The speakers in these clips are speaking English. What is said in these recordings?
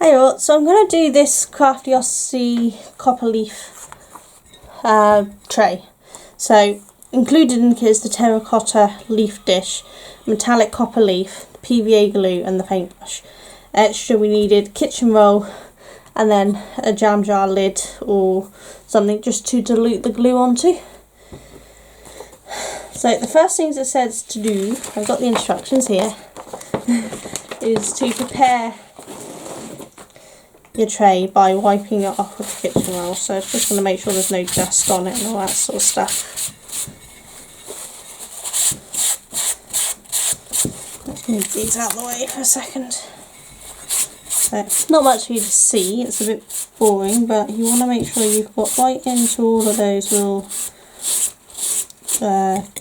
Hey all, so I'm going to do this Craftiosity copper leaf tray. So included in here is the terracotta leaf dish, metallic copper leaf, the PVA glue and the paintbrush. Extra we needed kitchen roll and then a jam jar lid or something just to dilute the glue onto. So the first things it says to do, I've got the instructions here, is to prepare your tray by wiping it off with the kitchen roll. So it's just going to make sure there's no dust on it and all that sort of stuff. Let's move these out of the way for a second. So not much for you to see, it's a bit boring, but you want to make sure you've got right into all of those little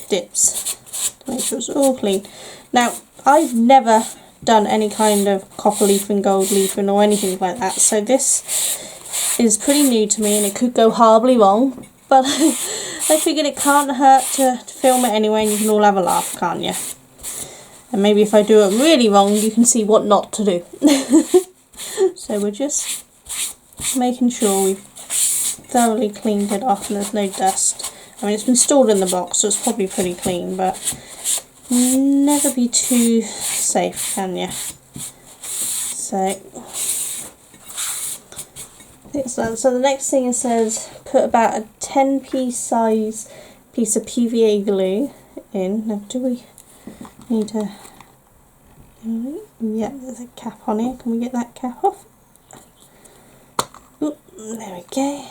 dips to make sure it's all clean. Now I've never done any kind of copper leafing, gold leafing or anything like that, so this is pretty new to me and it could go horribly wrong, but I figured it can't hurt to film it anyway and you can all have a laugh, can't you? And maybe if I do it really wrong you can see what not to do. So we're just making sure we've thoroughly cleaned it off and there's no dust. I mean, it's been stored in the box so it's probably pretty clean, but never be too safe, can you? So the next thing it says, put about a 10p size piece of PVA glue in. Now do we need to, yeah, there's a cap on here, can we get that cap off? Oop, there we go.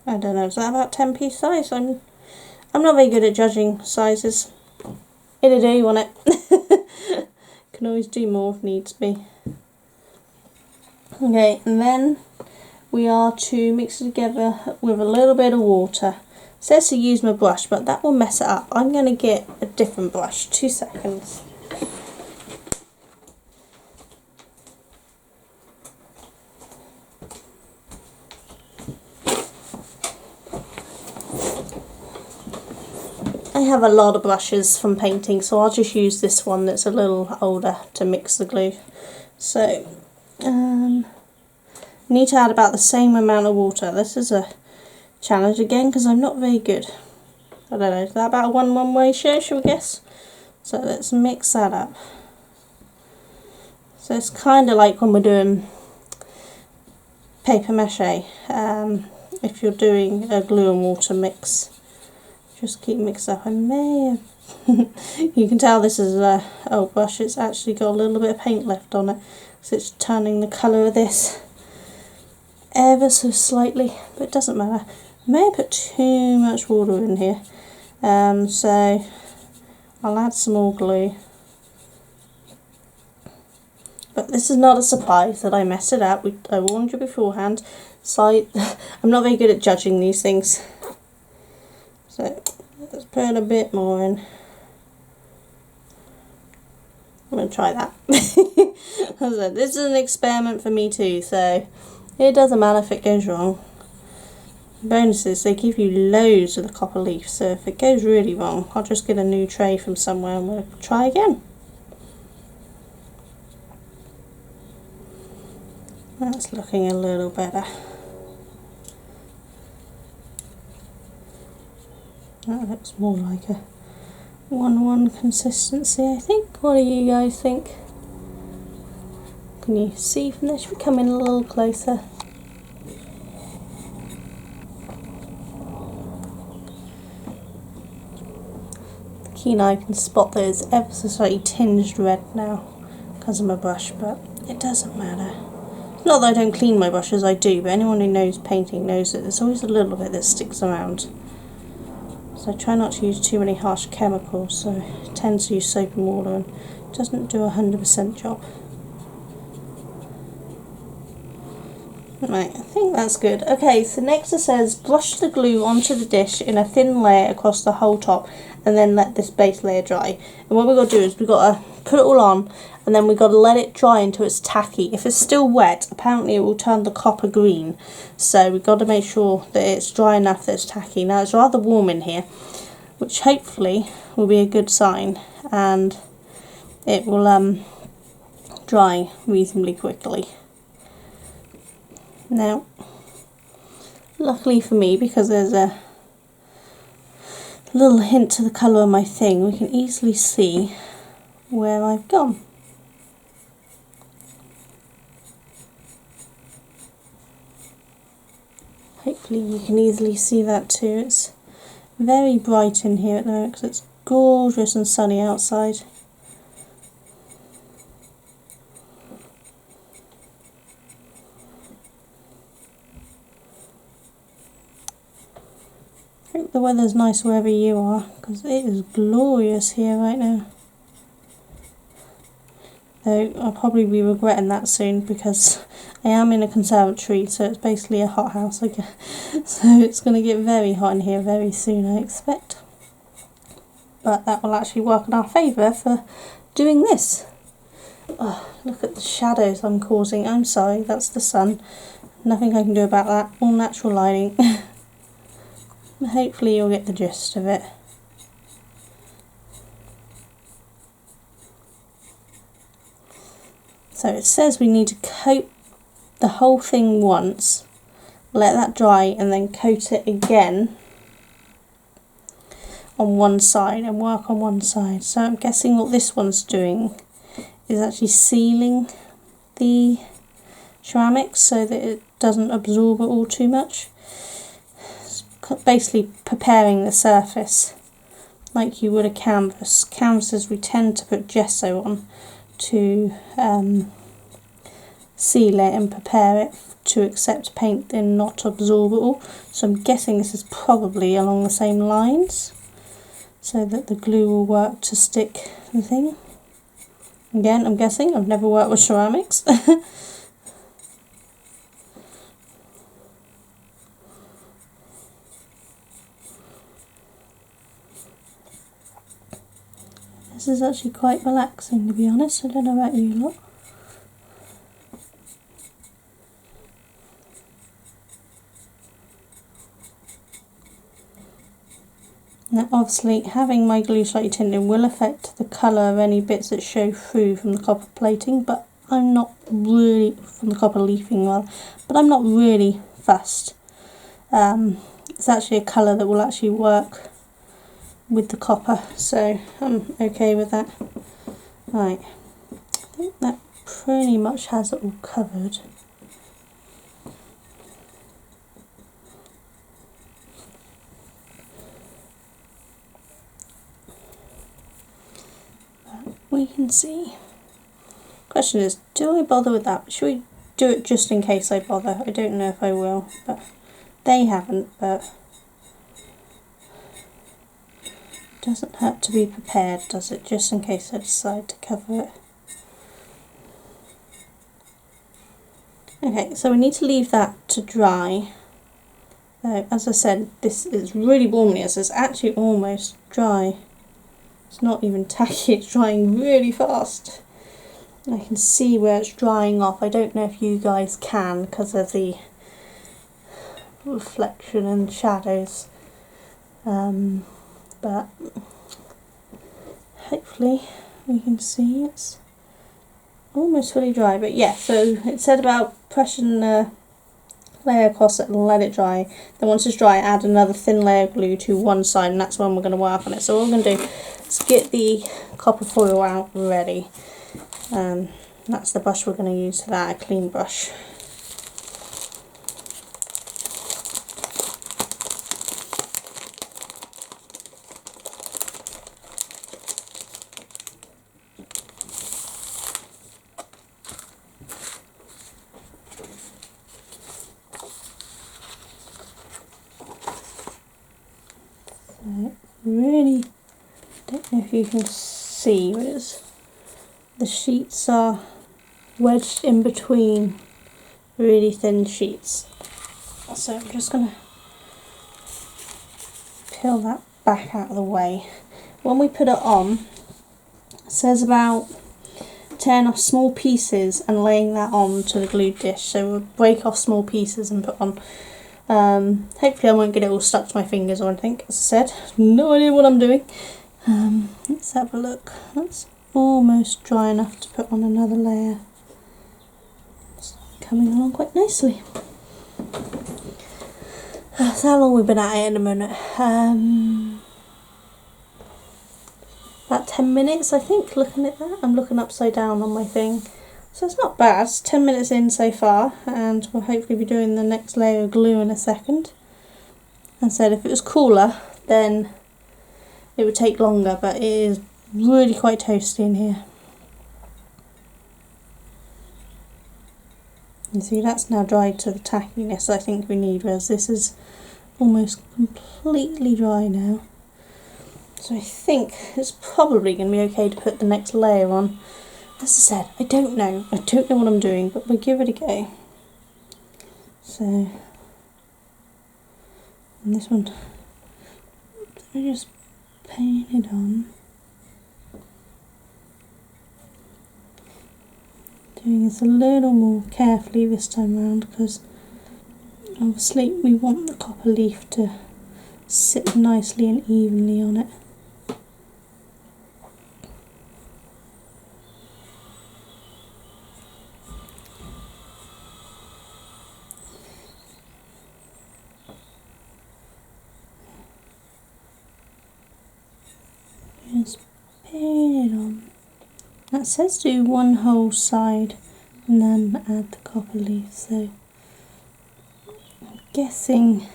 I don't know, is that about 10p size? I'm not very good at judging sizes. It'll do, won't it? Can always do more if needs be. Okay, and then we are to mix it together with a little bit of water. It says to use my brush, but that will mess it up. I'm going to get a different brush. 2 seconds. I have a lot of brushes from painting, so I'll just use this one that's a little older to mix the glue. So, need to add about the same amount of water. This is a challenge again because I'm not very good. I don't know, is that about a 1-1 ratio, should we guess? So let's mix that up. So it's kind of like when we're doing paper mache, if you're doing a glue and water mix. Just keep mixing up. I may have you can tell this is a old brush, it's actually got a little bit of paint left on it, so it's turning the colour of this ever so slightly, but it doesn't matter. I may have put too much water in here, so I'll add some more glue. But this is not a surprise that I messed it up. I warned you beforehand, so I'm not very good at judging these things. So let's put a bit more in. I'm going to try that. As I said, this is an experiment for me too, so it doesn't matter if it goes wrong. Bonuses, they give you loads of the copper leaf, so if it goes really wrong, I'll just get a new tray from somewhere and we'll try again. That's looking a little better. That looks more like a 1-1 consistency, I think. What do you guys think? Can you see from this? Should we come in a little closer? The keen eye can spot those ever so slightly tinged red now because of my brush, but it doesn't matter. It's not that I don't clean my brushes, I do, but anyone who knows painting knows that there's always a little bit that sticks around. So I try not to use too many harsh chemicals, so I tend to use soap and water and it doesn't do a 100% job. Right, I think that's good. Okay, so next it says brush the glue onto the dish in a thin layer across the whole top and then let this base layer dry. And what we've got to do is we've got to put it all on and then we've got to let it dry until it's tacky. If it's still wet, apparently it will turn the copper green, so we've got to make sure that it's dry enough that it's tacky. Now it's rather warm in here, which hopefully will be a good sign, and it will dry reasonably quickly. Now, luckily for me, because there's a little hint to the colour of my thing, we can easily see where I've gone. Hopefully you can easily see that too. It's very bright in here at the moment because it's gorgeous and sunny outside. I hope the weather's nice wherever you are, because it is glorious here right now. Though I'll probably be regretting that soon, because I am in a conservatory, so it's basically a hothouse, I guess. So it's going to get very hot in here very soon, I expect. But that will actually work in our favour for doing this. Oh, look at the shadows I'm causing. I'm sorry, that's the sun. Nothing I can do about that. All natural lighting. Hopefully you'll get the gist of it. So it says we need to coat the whole thing once, let that dry, and then coat it again on one side and work on one side. So I'm guessing what this one's doing is actually sealing the ceramics so that it doesn't absorb it all too much. Basically preparing the surface like you would a canvas. Canvases we tend to put gesso on to seal it and prepare it to accept paint and not absorb it all. So I'm guessing this is probably along the same lines, so that the glue will work to stick the thing. Again, I'm guessing, I've never worked with ceramics. This is actually quite relaxing, to be honest. I don't know about you lot. Now obviously having my glue slightly tinted will affect the colour of any bits that show through from the copper plating, but I'm not really, from the copper leafing rather, but I'm not really fussed. It's actually a colour that will actually work with the copper, so I'm okay with that. Right, I think that pretty much has it all covered. We can see. Question is, do I bother with that? Should we do it just in case I bother? I don't know if I will, but they haven't, but it doesn't hurt to be prepared, does it? Just in case I decide to cover it. Okay, so we need to leave that to dry. As I said, this is really warm in here, so it's actually almost dry. It's not even tacky, it's drying really fast. I can see where it's drying off. I don't know if you guys can because of the reflection and shadows. But hopefully we can see it's almost fully dry. But yeah, so it said about pressing the layer across it and let it dry. Then once it's dry, add another thin layer of glue to one side, and that's when we're going to work on it. So what we're going to do is get the copper foil out ready. That's the brush we're going to use for that, a clean brush. Really don't know if you can see, but the sheets are wedged in between really thin sheets. So I'm just going to peel that back out of the way. When we put it on, it says about tearing off small pieces and laying that on to the glued dish. So we'll break off small pieces and put on. Hopefully I won't get it all stuck to my fingers or anything, as I said. No idea what I'm doing. Let's have a look. That's almost dry enough to put on another layer. It's coming along quite nicely. So how long we've been at it in a minute? About 10 minutes I think, looking at that. I'm looking upside down on my thing. So it's not bad. It's 10 minutes in so far, and we'll hopefully be doing the next layer of glue in a second. As I said, if it was cooler then it would take longer, but it is really quite toasty in here. You see, that's now dried to the tackiness I think we need, whereas this is almost completely dry now. So I think it's probably going to be okay to put the next layer on. As I said, I don't know what I'm doing, but we'll give it a go. So, and this one, let me just paint it on. Doing this a little more carefully this time around, because obviously we want the copper leaf to sit nicely and evenly on it. Just paint it on. That says do one whole side and then add the copper leaf, so I'm guessing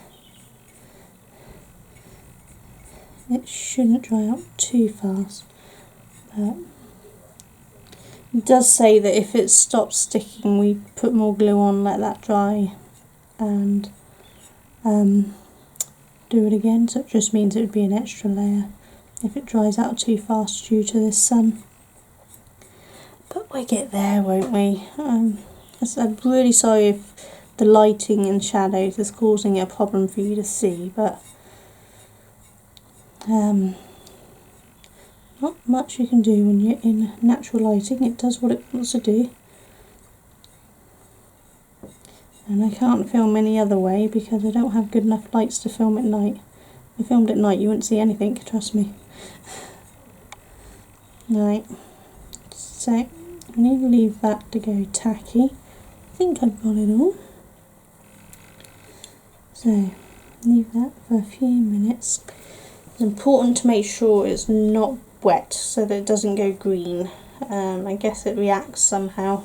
it shouldn't dry out too fast, but it does say that if it stops sticking we put more glue on, let that dry and do it again, so it just means it would be an extra layer if it dries out too fast due to this sun. But we'll get there, won't we? I'm really sorry if the lighting and shadows is causing a problem for you to see, but not much you can do when you're in natural lighting. It does what it wants to do. And I can't film any other way because I don't have good enough lights to film at night. If I filmed at night you wouldn't see anything, trust me. Right, so I need to leave that to go tacky. I think I've got it all. So leave that for a few minutes. It's important to make sure it's not wet so that it doesn't go green. I guess it reacts somehow.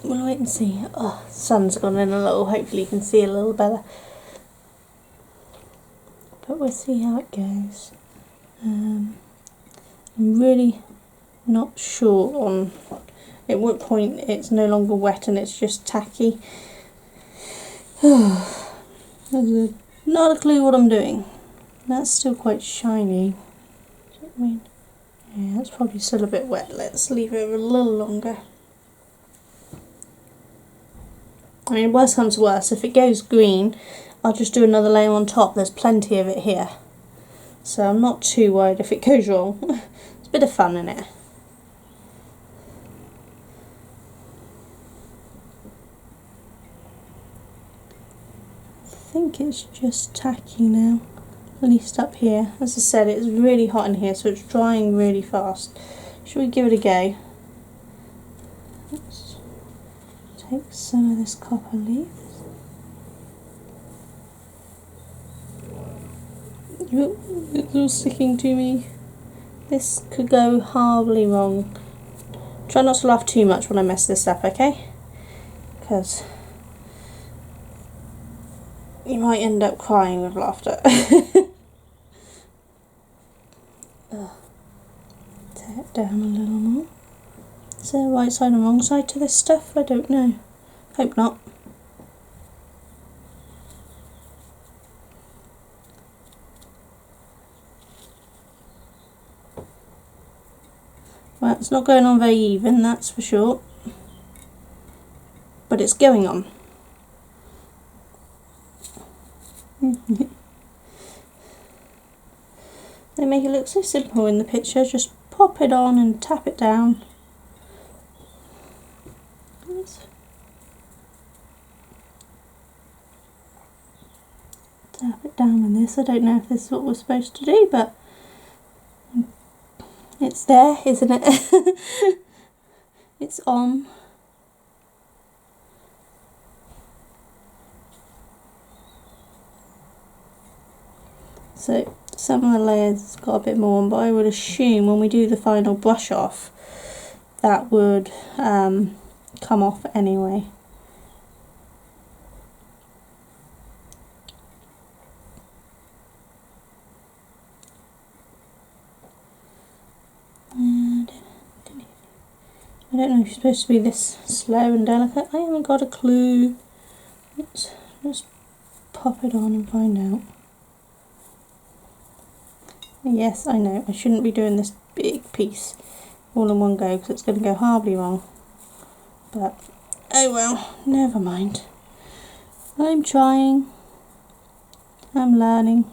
We'll wait and see. Oh, the sun's gone in a little, hopefully you can see a little better. But we'll see how it goes. I'm really not sure on at what point it's no longer wet and it's just tacky. There's not a clue what I'm doing. That's still quite shiny. I mean, yeah, it's probably still a bit wet. Let's leave it a little longer. I mean, worst comes to worst, if it goes green, I'll just do another layer on top. There's plenty of it here. So I'm not too worried if it goes wrong. It's a bit of fun in it. I think it's just tacky now, at least up here. As I said, it's really hot in here, so it's drying really fast. Should we give it a go? Let's take some of this copper leaf. It's all sticking to me. This could go horribly wrong. Try not to laugh too much when I mess this up, okay? Because you might end up crying with laughter. Tear it down a little more. Is there a right side and wrong side to this stuff? I don't know. Hope not. Well, it's not going on very even, that's for sure. But it's going on. They make it look so simple in the picture. Just pop it on and tap it down. Tap it down with this. I don't know if this is what we're supposed to do, but it's there, isn't it? It's on. So some of the layers got a bit more on, but I would assume when we do the final brush off, that would come off anyway. I don't know if you're supposed to be this slow and delicate. I haven't got a clue. Let's just pop it on and find out. Yes, I know, I shouldn't be doing this big piece all in one go because it's going to go horribly wrong. But, oh well, never mind. I'm trying. I'm learning.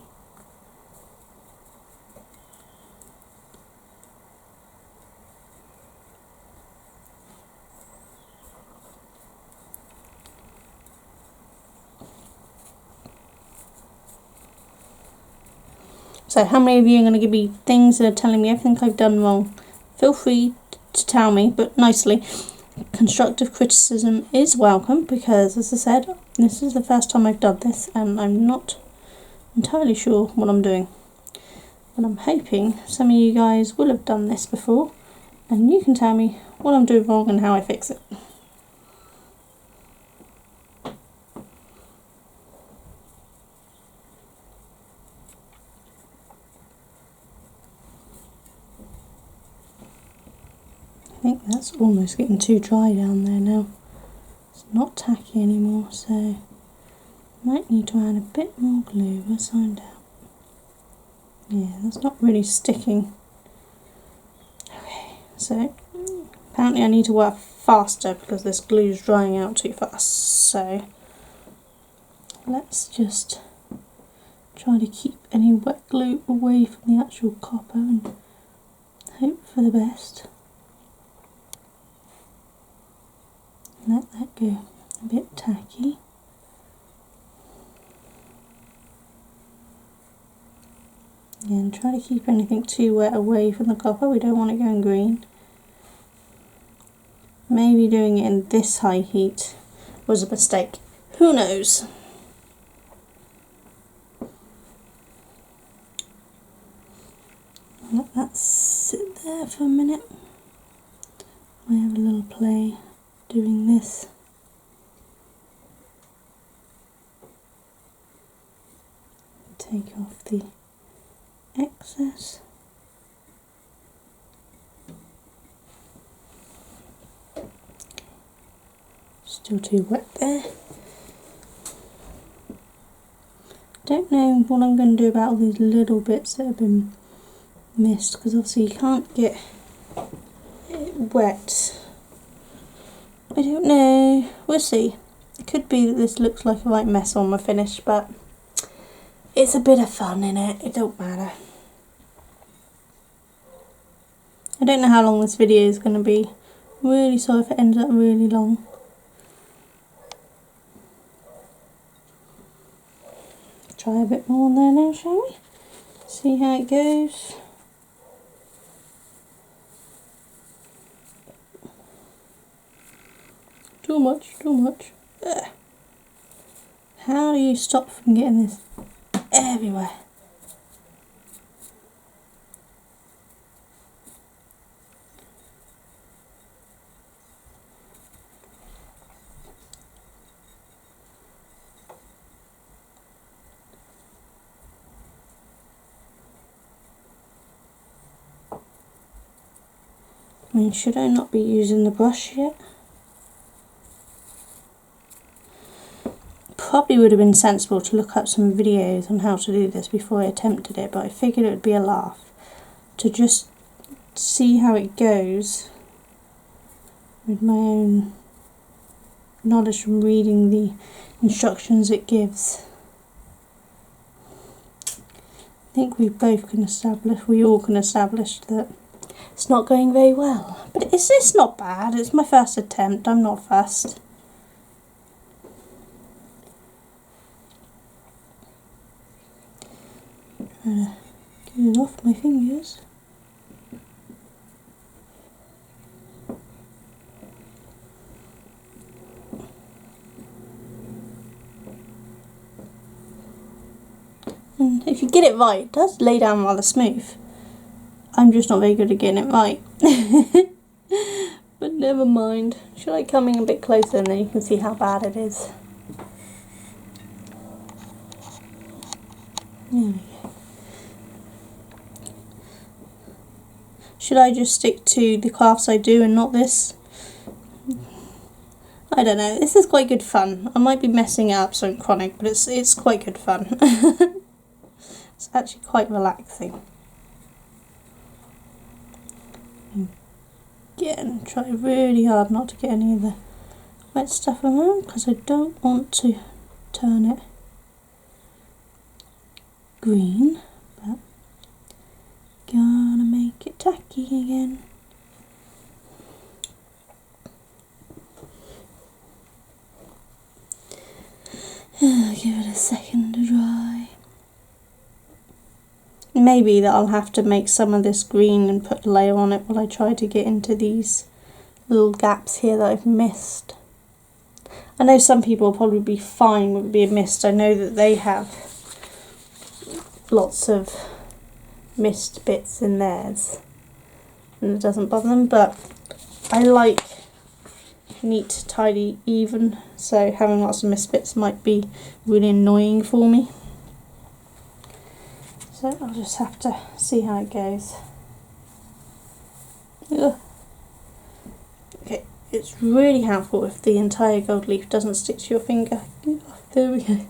So how many of you are going to give me things that are telling me everything I've done wrong? Feel free to tell me, but nicely. Constructive criticism is welcome because, as I said, this is the first time I've done this and I'm not entirely sure what I'm doing. But I'm hoping some of you guys will have done this before and you can tell me what I'm doing wrong and how I fix it. I think that's almost getting too dry down there now. It's not tacky anymore, so might need to add a bit more glue. Let's find out. Yeah, that's not really sticking. Okay, so apparently I need to work faster because this glue's drying out too fast. So let's just try to keep any wet glue away from the actual copper and hope for the best. Let that go a bit tacky. Again, try to keep anything too wet away from the copper. We don't want it going green. Maybe doing it in this high heat was a mistake. Who knows? Let that sit there for a minute. I have a little play doing this. Take off the excess. Still too wet there. Don't know what I'm going to do about all these little bits that have been missed, because obviously you can't get it wet. I don't know, we'll see. It could be that this looks like a right mess on my finish, but it's a bit of fun in it, it don't matter. I don't know how long this video is going to be. Really sorry if it ends up really long. Try a bit more on there now, shall we? See how it goes. Too much, too much. Ugh. How do you stop from getting this everywhere? I mean, should I not be using the brush yet? Probably would have been sensible to look up some videos on how to do this before I attempted it, but I figured it would be a laugh to just see how it goes with my own knowledge from reading the instructions it gives. think we all can establish that it's not going very well. But it's not bad. It's my first attempt. I'm not fussed. Trying to get it off my fingers. And if you get it right, it does lay down rather smooth. I'm just not very good at getting it right. But never mind. Should I come in a bit closer and then you can see how bad it is? There we go. Should I just stick to the crafts I do and not this? I don't know. This is quite good fun. I might be messing it up so chronic, but it's quite good fun. It's actually quite relaxing. Again, try really hard not to get any of the wet stuff around because I don't want to turn it green, but gonna make it tacky again. Give it a second to dry. Maybe that I'll have to make some of this green and put a layer on it while I try to get into these little gaps here that I've missed. I know some people will probably be fine with it being missed. I know that they have lots of missed bits in theirs and it doesn't bother them, but I like neat, tidy, even, so having lots of missed bits might be really annoying for me. So I'll just have to see how it goes. Ugh. Okay, it's really helpful if the entire gold leaf doesn't stick to your finger. There we go.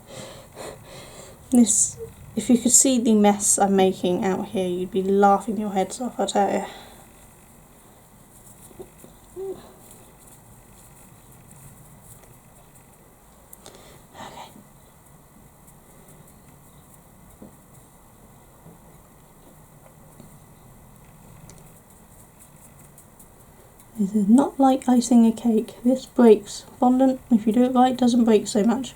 This, if you could see the mess I'm making out here, you'd be laughing your heads off, I tell you. This is not like icing a cake. This breaks. Fondant, if you do it right, doesn't break so much.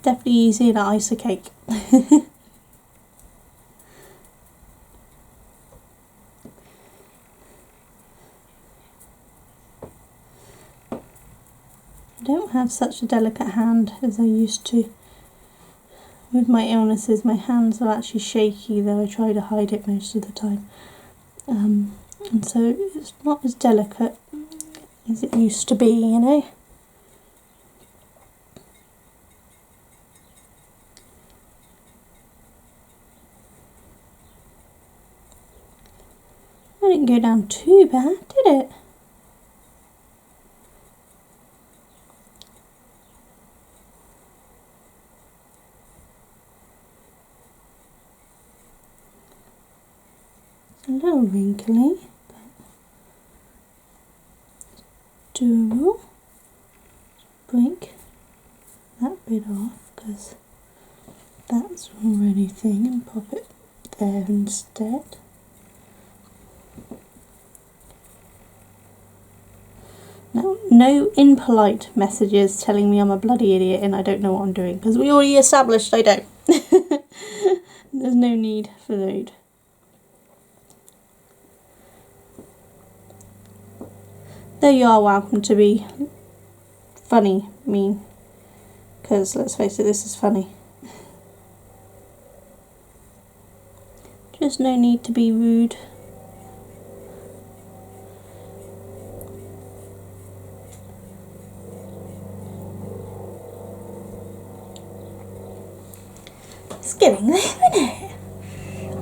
Definitely easier to ice a cake. I don't have such a delicate hand as I used to. With my illnesses, my hands are actually shaky, though I try to hide it most of the time. And so it's not as delicate as it used to be, you know. It didn't go down too bad, did it? It's a little wrinkly. Doable. Break that bit off because that's already thin and pop it there instead. Now, no impolite messages telling me I'm a bloody idiot and I don't know what I'm doing, because we already established I don't. There's no need for those. Though you are welcome to be funny, mean, because let's face it, this is funny. Just no need to be rude. It's getting there, isn't it?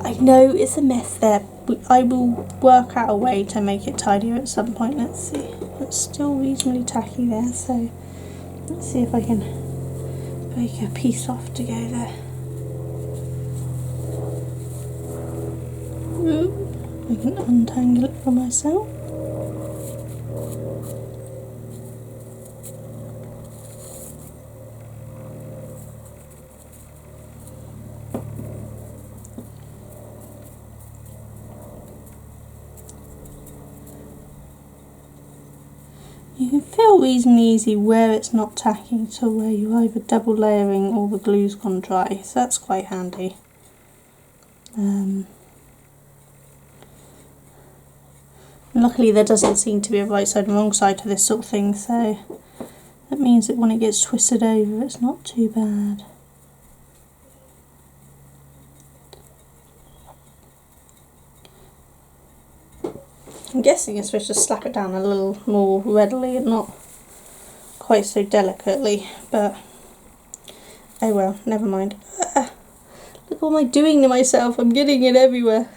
I know it's a mess there. I will work out a way to make it tidier at some point. Let's see. It's still reasonably tacky there, so let's see if I can break a piece off to go there. I can untangle it for myself. can feel reasonably easy where it's not tacking to where you're either double layering or the glue's gone dry, so that's quite handy. Luckily there doesn't seem to be a right side and wrong side to this sort of thing, so that means that when it gets twisted over it's not too bad. I'm guessing you're supposed to slap it down a little more readily and not quite so delicately, but oh well, never mind. Look what am I doing to myself, I'm getting it everywhere.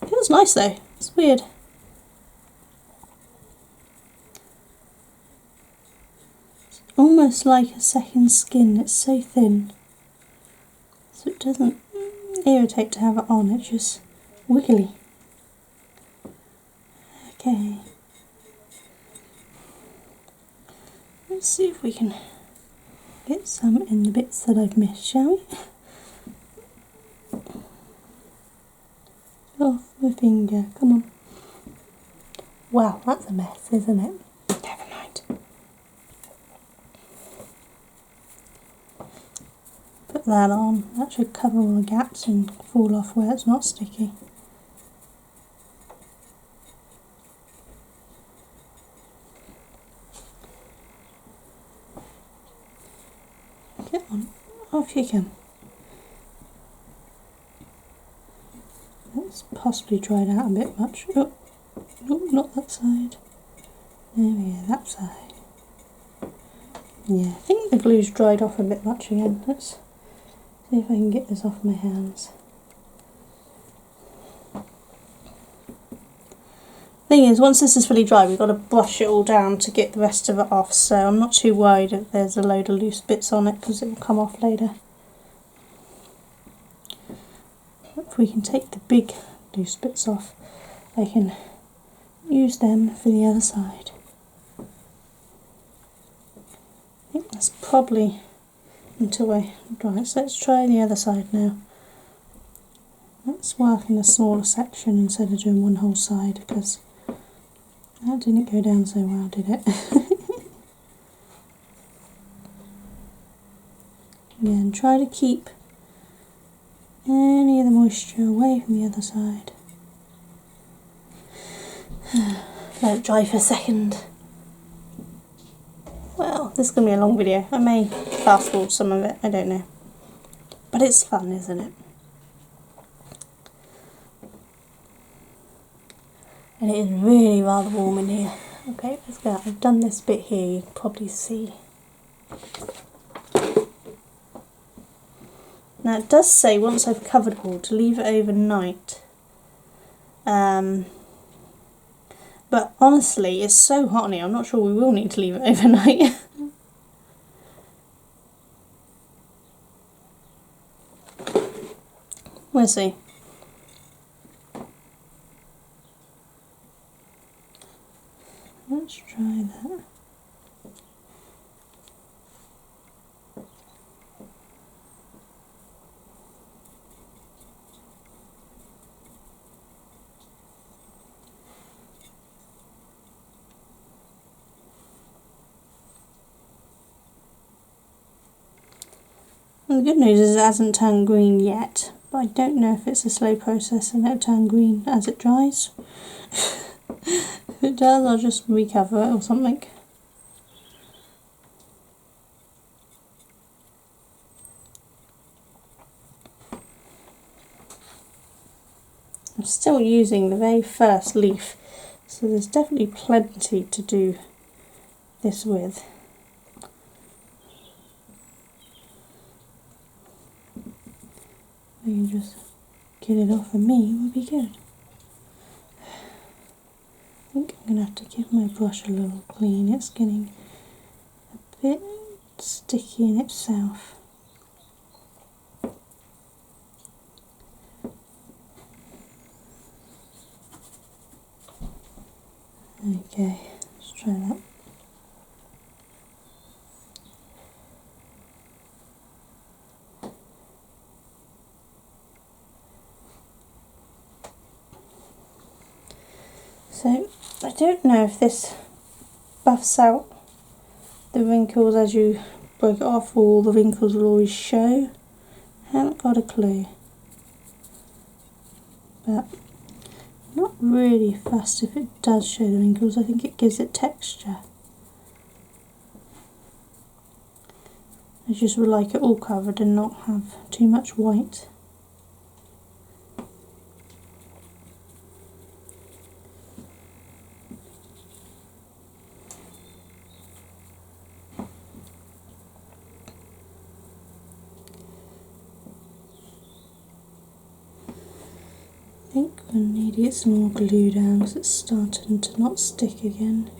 Feels nice though, it's weird. It's almost like a second skin, it's so thin. So it doesn't irritate to have it on, it's just wiggly. Okay. Let's see if we can get some in the bits that I've missed, shall we? Off my finger, come on. Wow, that's a mess, isn't it? Never mind. Put that on, that should cover all the gaps and fall off where it's not sticky. Get on, off you come. It's possibly dried out a bit much. Oh, no, not that side. There we go, that side. Yeah, I think the glue's dried off a bit much again. Let's see if I can get this off my hands. Thing is, once this is fully dry, we've got to brush it all down to get the rest of it off, so I'm not too worried if there's a load of loose bits on it because it will come off later. If we can take the big loose bits off, I can use them for the other side. I think that's probably until I dry it. So let's try the other side now. Let's work in a smaller section instead of doing one whole side, because that didn't go down so well, did it? Again, try to keep any of the moisture away from the other side. Let it dry for a second. Well, this is going to be a long video. I may fast forward some of it, I don't know. But it's fun, isn't it? And it is really rather warm in here. Okay, let's go. I've done this bit here, you can probably see. Now it does say once I've covered it all to leave it overnight. But honestly, it's so hot in here, I'm not sure we will need to leave it overnight. We'll see. Let's try that. Well, the good news is it hasn't turned green yet, but I don't know if it's a slow process and it'll turn green as it dries. If it does, I'll just recover it or something. I'm still using the very first leaf, so there's definitely plenty to do this with. You can just get it off of me would be good. I think I'm going to have to give my brush a little clean. It's getting a bit sticky in itself. Okay, let's try that. So I don't know if this buffs out the wrinkles as you break it off, or the wrinkles will always show. I haven't got a clue. But I'm not really fussed if it does show the wrinkles. I think it gives it texture. I just would like it all covered and not have too much white. I think we need to get some more glue down because it's starting to not stick again.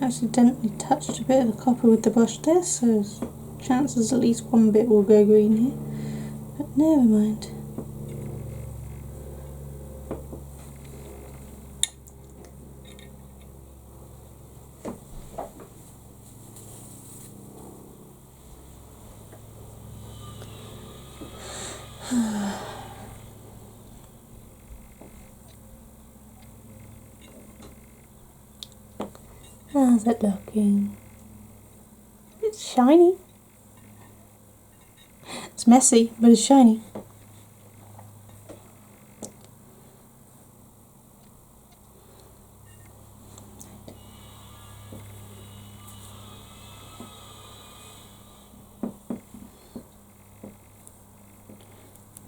Accidentally touched a bit of the copper with the brush there, so there's chances at least one bit will go green here, but never mind. How's it looking? It's shiny. It's messy, but it's shiny.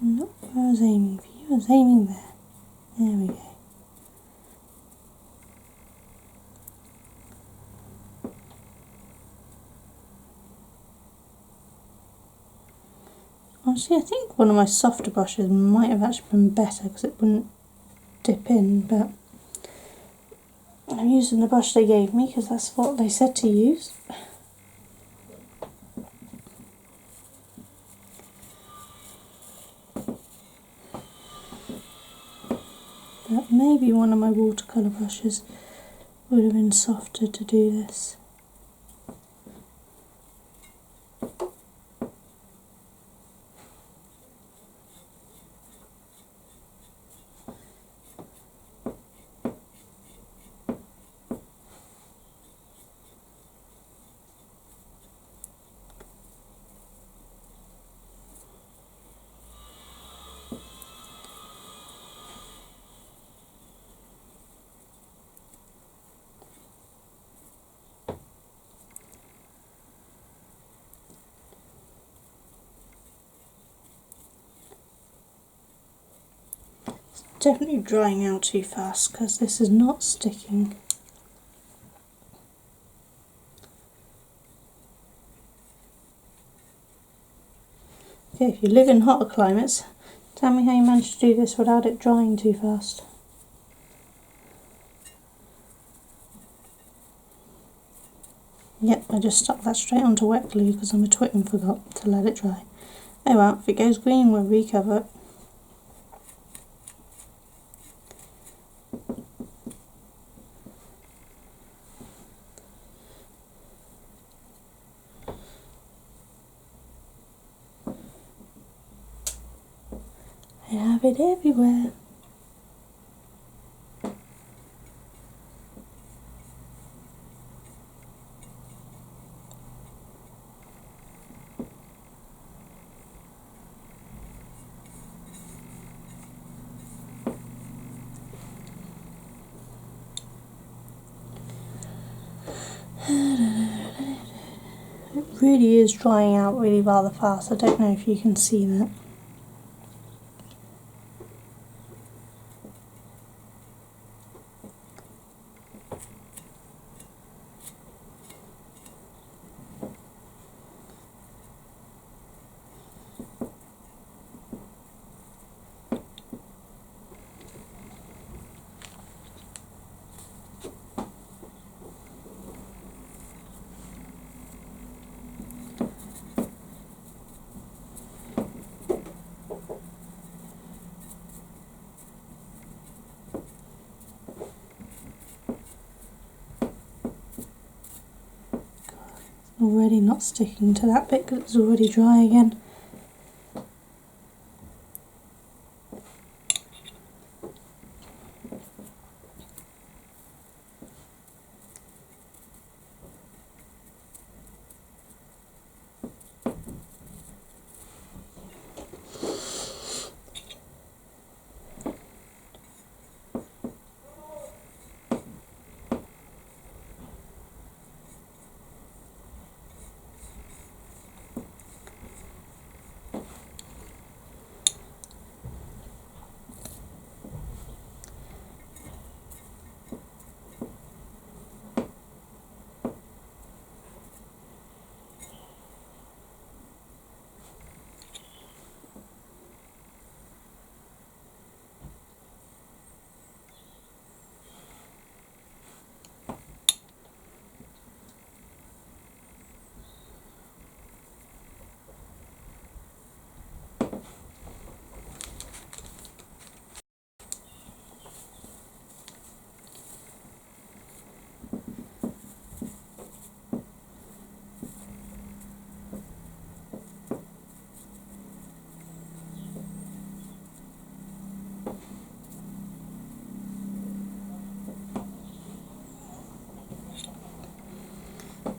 Not where I was aiming for you, I was aiming there. There we go. Honestly, I think one of my softer brushes might have actually been better because it wouldn't dip in, but I'm using the brush they gave me because that's what they said to use. But maybe one of my watercolour brushes would have been softer to do this. Definitely drying out too fast because this is not sticking. Okay, if you live in hotter climates, tell me how you managed to do this without it drying too fast. Yep, I just stuck that straight onto wet glue because I'm a twit and forgot to let it dry. Oh well, if it goes green we'll recover it. I have it everywhere. It really is drying out really rather fast. I don't know if you can see that. already not sticking to that bit because it's already dry again.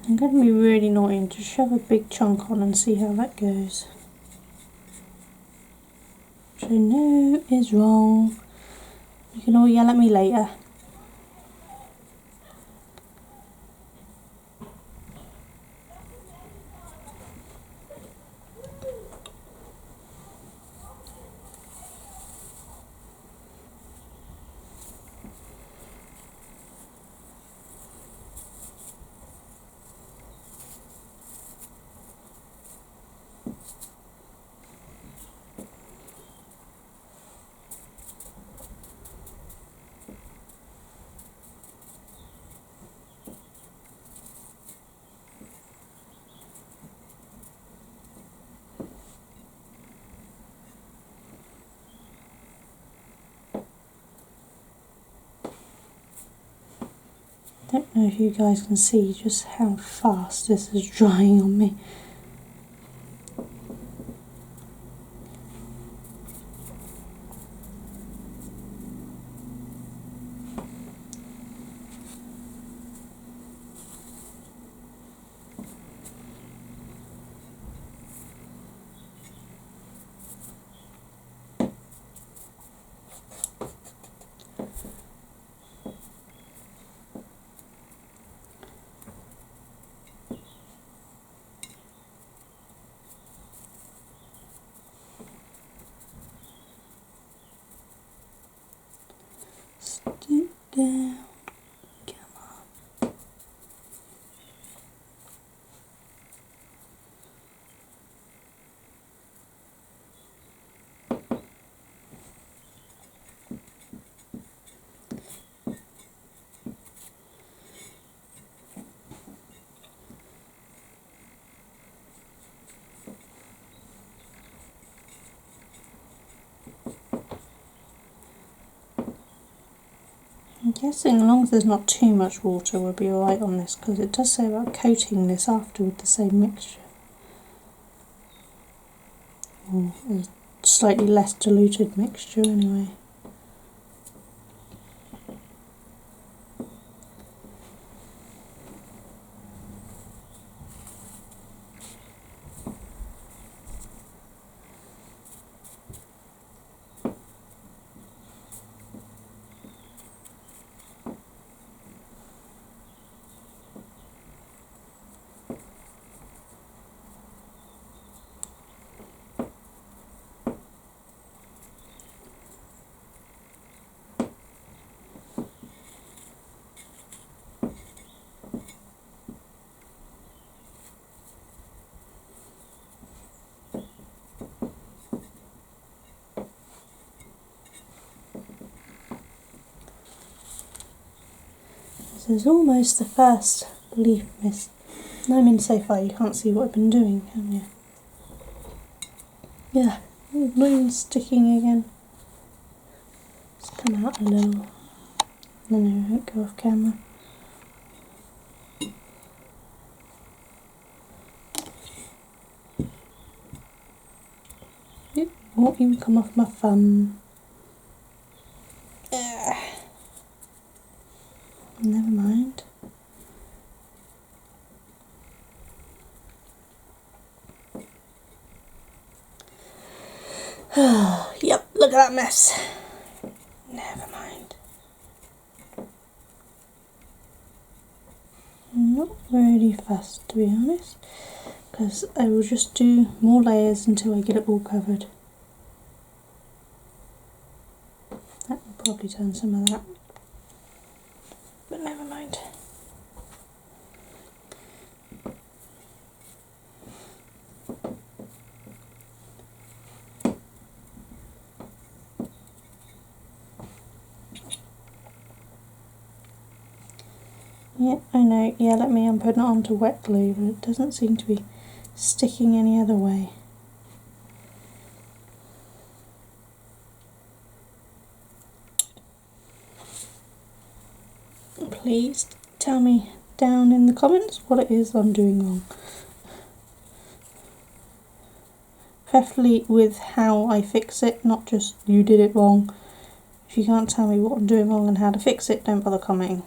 I'm going to be really naughty and just shove a big chunk on and see how that goes. Which I know is wrong. You can all yell at me later. I don't know if you guys can see just how fast this is drying on me. Stick down. Come on. I'm guessing as long as there's not too much water we'll be alright on this, because it does say about coating this after with the same mixture. Or a slightly less diluted mixture anyway. This is almost the first leaf mist. I mean, so far you can't see what I've been doing, can you? Yeah, not even sticking again. It's come out a little. Then it won't go off camera. won't even come off my thumb. Never mind. Yep, look at that mess. Never mind. I'm not really fussed, to be honest, because I will just do more layers until I get it all covered. That will probably turn some of that, but never mind. Yeah, I know, yell at me, I'm putting it onto wet glue, but it doesn't seem to be sticking any other way. Please tell me down in the comments what it is I'm doing wrong. Preferably with how I fix it, not just you did it wrong. If you can't tell me what I'm doing wrong and how to fix it, don't bother commenting.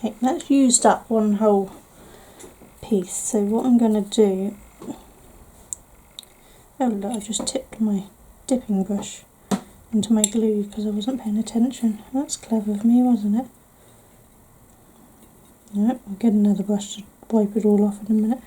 Okay, that's used up one whole piece, so what I'm going to do... Oh look, I just tipped my dipping brush into my glue because I wasn't paying attention. That's clever of me, wasn't it? Alright, I'll get another brush to wipe it all off in a minute.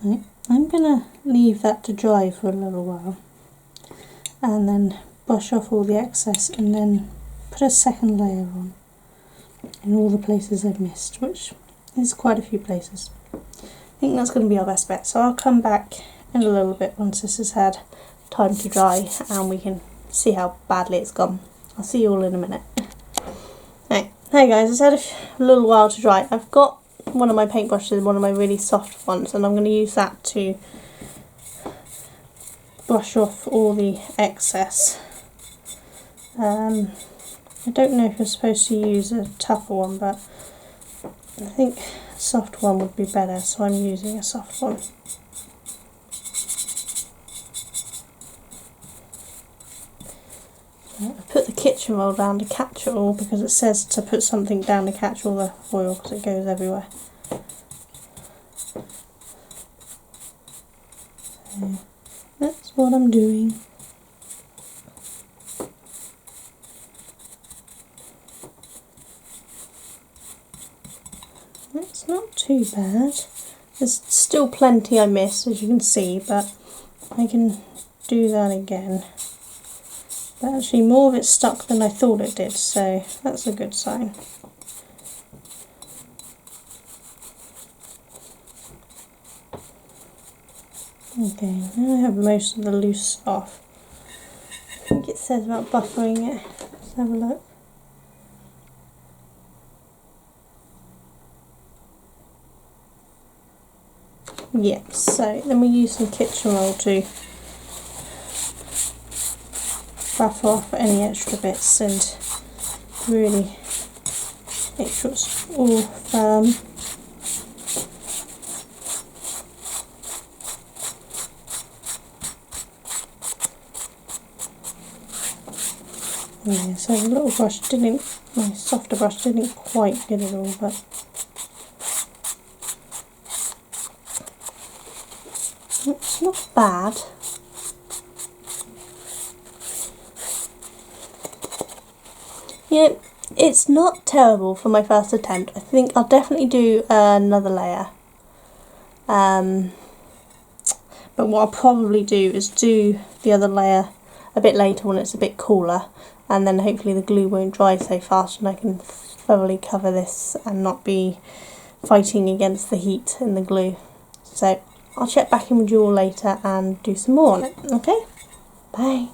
Right, I'm going to leave that to dry for a little while and then brush off all the excess and then put a second layer on in all the places I've missed, which is quite a few places. I think that's going to be our best bet, so I'll come back in a little bit once this has had time to dry and we can see how badly it's gone. I'll see you all in a minute. Right, hey guys, it's had a little while to dry. I've got one of my paintbrushes, one of my really soft ones, and I'm going to use that to brush off all the excess. I don't know if you're supposed to use a tougher one, but I think a soft one would be better, so I'm using a soft one. I put the kitchen roll down to catch it all because it says to put something down to catch all the foil because it goes everywhere. So that's what I'm doing. That's not too bad. There's still plenty I missed, as you can see, but I can do that again. But actually more of it stuck than I thought it did, so that's a good sign. Okay, now I have most of the loose off. I think it says about buffering it. Let's have a look. Yeah, so then we use some kitchen roll to buff off any extra bits and really make sure it's all firm. Yeah, so the little brush didn't, my softer brush didn't quite get it all, but it's not bad. Yeah, it's not terrible for my first attempt. I think I'll definitely do another layer. But what I'll probably do is do the other layer a bit later when it's a bit cooler, and then hopefully the glue won't dry so fast and I can thoroughly cover this and not be fighting against the heat in the glue. So I'll check back in with you all later and do some more on it. Okay? Bye.